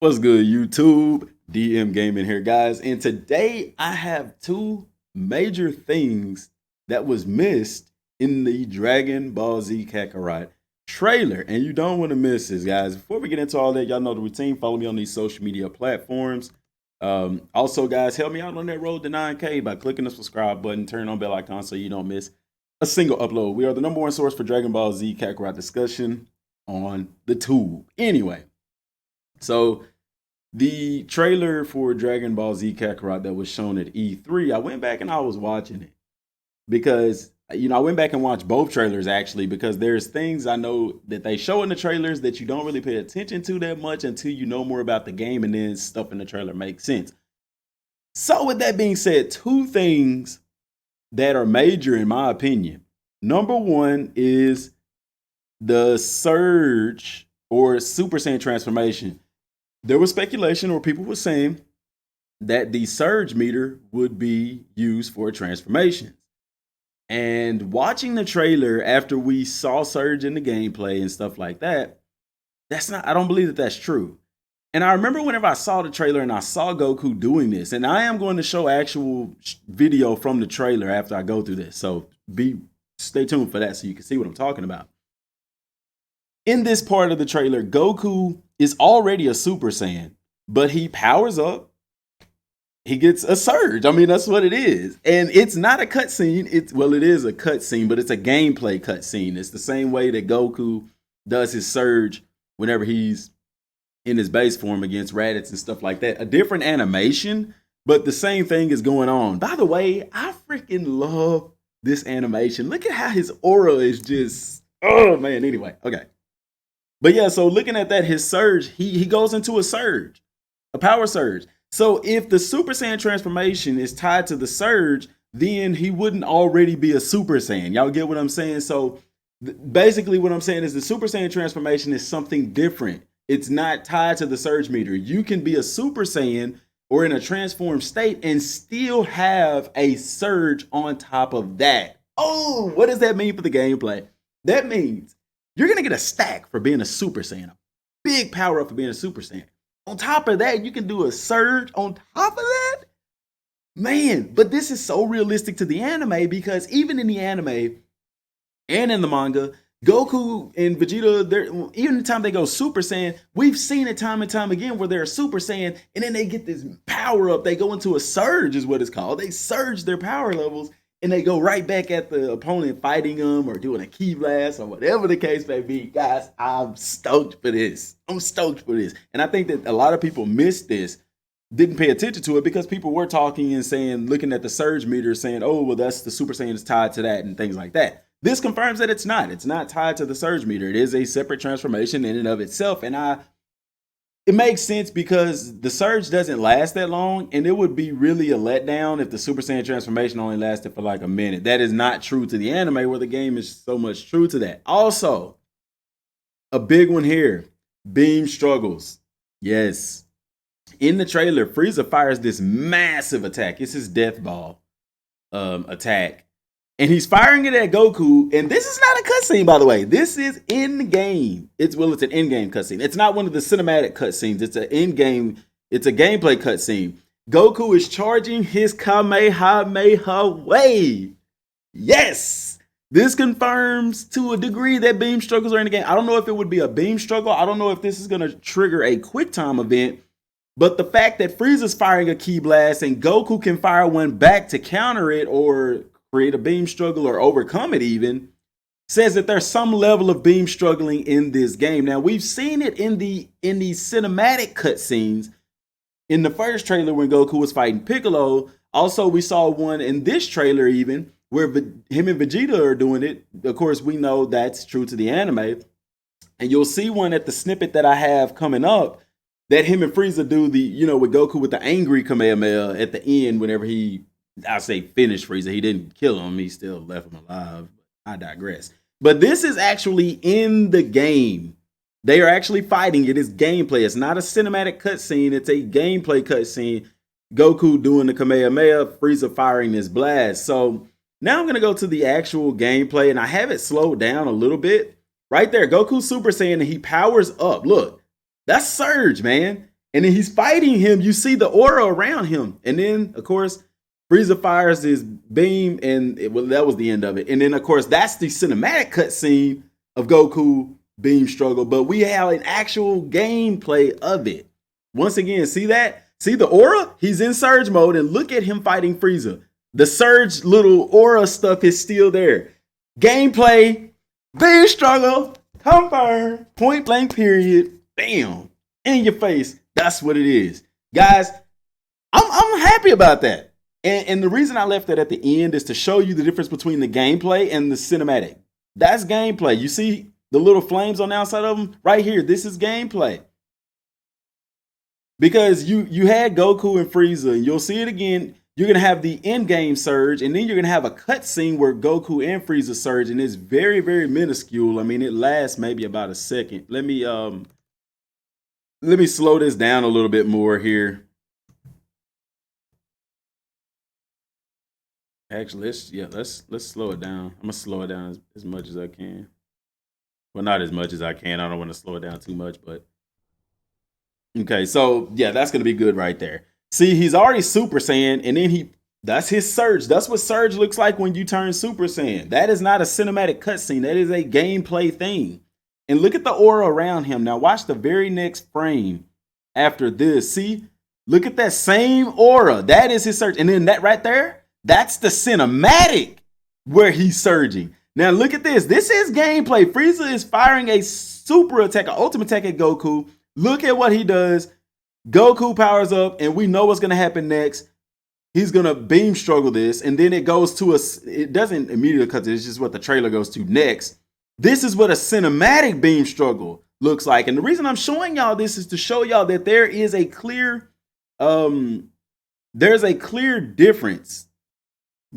What's good, YouTube? DM Gaming here, guys. And today I have two major things that was missed in the Dragon Ball Z Kakarot trailer. And you don't want to miss this, guys. Before we get into all that, y'all know the routine. Follow me on these social media platforms. Also, guys, help me out on that road to 9K by clicking the subscribe button, turn on bell icon so you don't miss a single upload. We are the #1 source for Dragon Ball Z Kakarot discussion on the tube. Anyway. So the trailer for Dragon Ball Z Kakarot that was shown at E3, I went back and I was watching it because I went back and watched both trailers actually because there's things I know that they show in the trailers that you don't really pay attention to that much until you know more about the game, and then stuff in the trailer makes sense. So with that being said, two things that are major in my opinion. Number one is the Surge or Super Saiyan transformation. There was speculation, or people were saying that the surge meter would be used for transformations. And watching the trailer after we saw Surge in the gameplay and stuff like that, I don't believe that that's true. And I remember whenever I saw the trailer and I saw Goku doing this, and I am going to show actual video from the trailer after I go through this. So stay tuned for that so you can see what I'm talking about. In this part of the trailer, Goku is already a Super Saiyan, but he powers up. He gets a surge. I mean, that's what it is. And it's not a cutscene. It is a cutscene, but it's a gameplay cutscene. It's the same way that Goku does his surge whenever he's in his base form against Raditz and stuff like that. A different animation, but the same thing is going on. By the way, I freaking love this animation. Look at how his aura is just, oh man. Anyway, okay. But yeah, so looking at that, his surge, he goes into a surge, a power surge. So if the Super Saiyan transformation is tied to the surge, then he wouldn't already be a Super Saiyan. Y'all get what I'm saying? So basically what I'm saying is the Super Saiyan transformation is something different. It's not tied to the surge meter. You can be a Super Saiyan or in a transformed state and still have a surge on top of that. Oh, what does that mean for the gameplay? That means you're going to get a stack for being a Super Saiyan. A big power up for being a Super Saiyan. On top of that, you can do a surge on top of that. Man, but this is so realistic to the anime because even in the anime and in the manga, Goku and Vegeta, even the time they go Super Saiyan, we've seen it time and time again where they're a Super Saiyan and then they get this power up. They go into a surge is what it's called. They surge their power levels and they go right back at the opponent fighting them or doing a key blast or whatever the case may be. Guys, I'm stoked for this. I'm stoked for this. And I think that a lot of people missed this, didn't pay attention to it because people were talking and saying, looking at the surge meter saying, oh, well, that's the Super Saiyan is tied to that and things like that. This confirms that it's not. It's not tied to the surge meter. It is a separate transformation in and of itself. And it makes sense because the surge doesn't last that long, and it would be really a letdown if the Super Saiyan transformation only lasted for like a minute. That is not true to the anime, where the game is so much true to that. Also, a big one here, beam struggles. Yes. In the trailer, Frieza fires this massive attack. It's his death ball attack. And he's firing it at Goku. And this is not a cutscene, by the way. This is in game. It's an in-game cutscene. It's not one of the cinematic cutscenes. It's an in-game. It's a gameplay cutscene. Goku is charging his Kamehameha wave. Yes. This confirms to a degree that beam struggles are in the game. I don't know if it would be a beam struggle. I don't know if this is going to trigger a quick time event. But the fact that Frieza's firing a ki blast and Goku can fire one back to counter it or create a beam struggle or overcome it even, says that there's some level of beam struggling in this game. Now, we've seen it in the cinematic cutscenes in the first trailer when Goku was fighting Piccolo. Also, we saw one in this trailer even where him and Vegeta are doing it. Of course, we know that's true to the anime. And you'll see one at the snippet that I have coming up that him and Frieza do with Goku with the angry Kamehameha at the end whenever I say finish Frieza. He didn't kill him. He still left him alive. I digress. But this is actually in the game. They are actually fighting. It is gameplay. It's not a cinematic cutscene. It's a gameplay cutscene. Goku doing the Kamehameha, Frieza firing this blast. So now I'm going to go to the actual gameplay, and I have it slowed down a little bit. Right there, Goku Super Saiyan, and he powers up. Look, that's Surge, man. And then he's fighting him. You see the aura around him. And then, of course, Frieza fires his beam, and that was the end of it. And then, of course, that's the cinematic cutscene of Goku beam struggle. But we have an actual gameplay of it. Once again, see that? See the aura? He's in Surge mode, and look at him fighting Frieza. The Surge little aura stuff is still there. Gameplay, beam struggle, confirmed, point blank period, bam, in your face. That's what it is. Guys, I'm happy about that. And the reason I left that at the end is to show you the difference between the gameplay and the cinematic. That's gameplay. You see the little flames on the outside of them? Right here, this is gameplay. Because you had Goku and Frieza, and you'll see it again. You're going to have the in-game surge, and then you're going to have a cutscene where Goku and Frieza surge, and it's very, very minuscule. I mean, it lasts maybe about a second. Let me slow this down a little bit more here. Actually, let's slow it down. I'm gonna slow it down as much as I can. Well, not as much as I can. I don't want to slow it down too much, but okay. So yeah, that's gonna be good right there. See, he's already Super Saiyan, and then that's his Surge. That's what Surge looks like when you turn Super Saiyan. That is not a cinematic cutscene. That is a gameplay thing. And look at the aura around him. Now watch the very next frame after this. See, look at that same aura. That is his Surge. And then that right there, that's the cinematic where he's surging. Now look at this. This is gameplay. Frieza is firing a super attack, an ultimate attack at Goku. Look at what he does. Goku powers up, and we know what's going to happen next. He's going to beam struggle this, and then it goes to it doesn't immediately cut to, it's just what the trailer goes to next. This is what a cinematic beam struggle looks like. And the reason I'm showing y'all this is to show y'all that there is a clear, there's a clear difference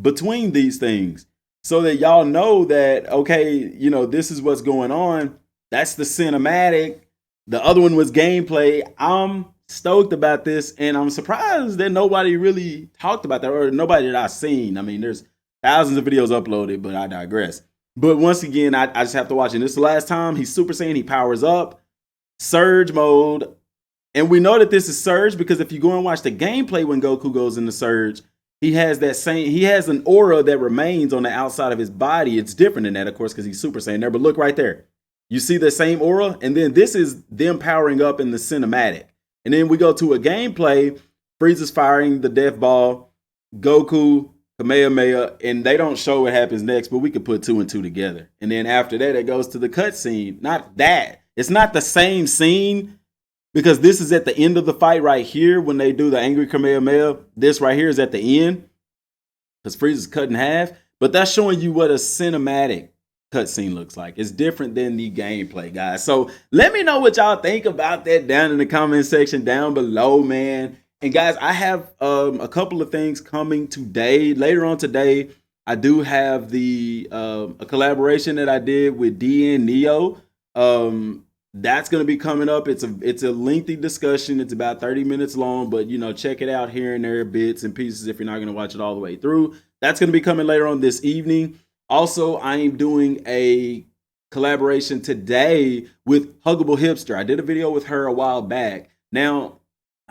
between these things, so that y'all know that, okay, you know, this is what's going on. That's the cinematic. The other one was gameplay. I'm stoked about this, and I'm surprised that nobody really talked about that, or nobody that I've seen. I mean, there's thousands of videos uploaded, but I digress. But once again, I just have to watch it. And this is the last time he's Super Saiyan. He powers up, Surge mode. And we know that this is Surge because if you go and watch the gameplay when Goku goes into Surge, he has an aura that remains on the outside of his body. It's different than that, of course, because he's Super Saiyan there. But look right there. You see the same aura? And then this is them powering up in the cinematic. And then we go to a gameplay. Frieza's firing the Death Ball. Goku, Kamehameha. And they don't show what happens next, but we could put 2 and 2 together. And then after that, it goes to the cutscene. Not that. It's not the same scene, because this is at the end of the fight right here when they do the angry Kamehameha. This right here is at the end because Frieza's cut in half. But that's showing you what a cinematic cutscene looks like. It's different than the gameplay, guys. So let me know what y'all think about that down in the comment section down below, man. And guys, I have a couple of things coming today. Later on today, I do have a collaboration that I did with DN Neo. That's going to be coming up. It's a lengthy discussion. It's about 30 minutes long, but you know, check it out here and there, bits and pieces if you're not going to watch it all the way through. That's going to be coming later on this evening. Also, I am doing a collaboration today with Huggable Hipster. I did a video with her a while back. Now,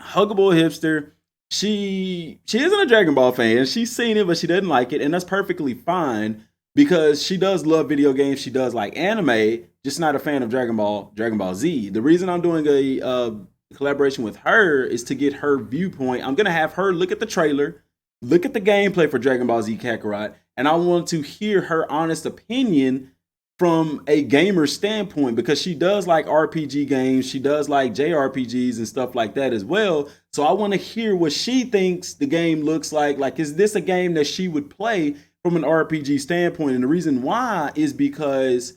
Huggable Hipster, she isn't a Dragon Ball fan. She's seen it, but she doesn't like it, and that's perfectly fine because she does love video games. She does like anime, just not a fan of Dragon Ball Z. The reason I'm doing a collaboration with her is to get her viewpoint. I'm going to have her look at the trailer, look at the gameplay for Dragon Ball Z Kakarot, and I want to hear her honest opinion from a gamer standpoint, because she does like RPG games. She does like JRPGs and stuff like that as well. So I want to hear what she thinks the game looks like. Like, is this a game that she would play from an RPG standpoint? And the reason why is because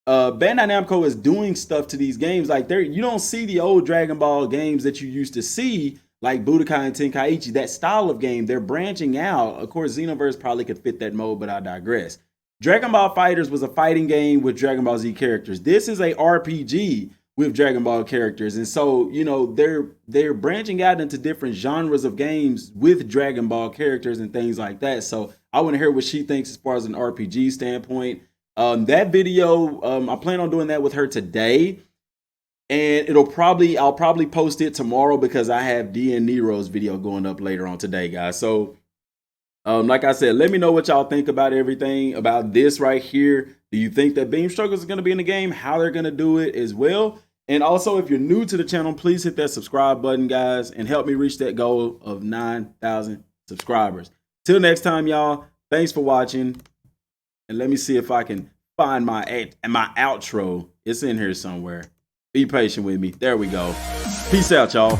Bandai Namco is doing stuff to these games. Like, you don't see the old Dragon Ball games that you used to see, like Budokai and Tenkaichi, that style of game. They're branching out. Of course, Xenoverse probably could fit that mold, but I digress. Dragon Ball FighterZ was a fighting game with Dragon Ball Z characters. This is a RPG with Dragon Ball characters. And so, you know, they're branching out into different genres of games with Dragon Ball characters and things like that. So I want to hear what she thinks as far as an RPG standpoint. That video, I plan on doing that with her today. and I'll probably post it tomorrow because I have D and Nero's video going up later on today, guys. So like I said, let me know what y'all think about everything about this right here. Do you think that beam struggles is going to be in the game? How they're going to do it as well? And also, if you're new to the channel, please hit that subscribe button, guys, and help me reach that goal of 9,000 subscribers. Till next time, y'all, thanks for watching. And let me see if I can find my outro. It's in here somewhere. Be patient with me. There we go. Peace out, y'all.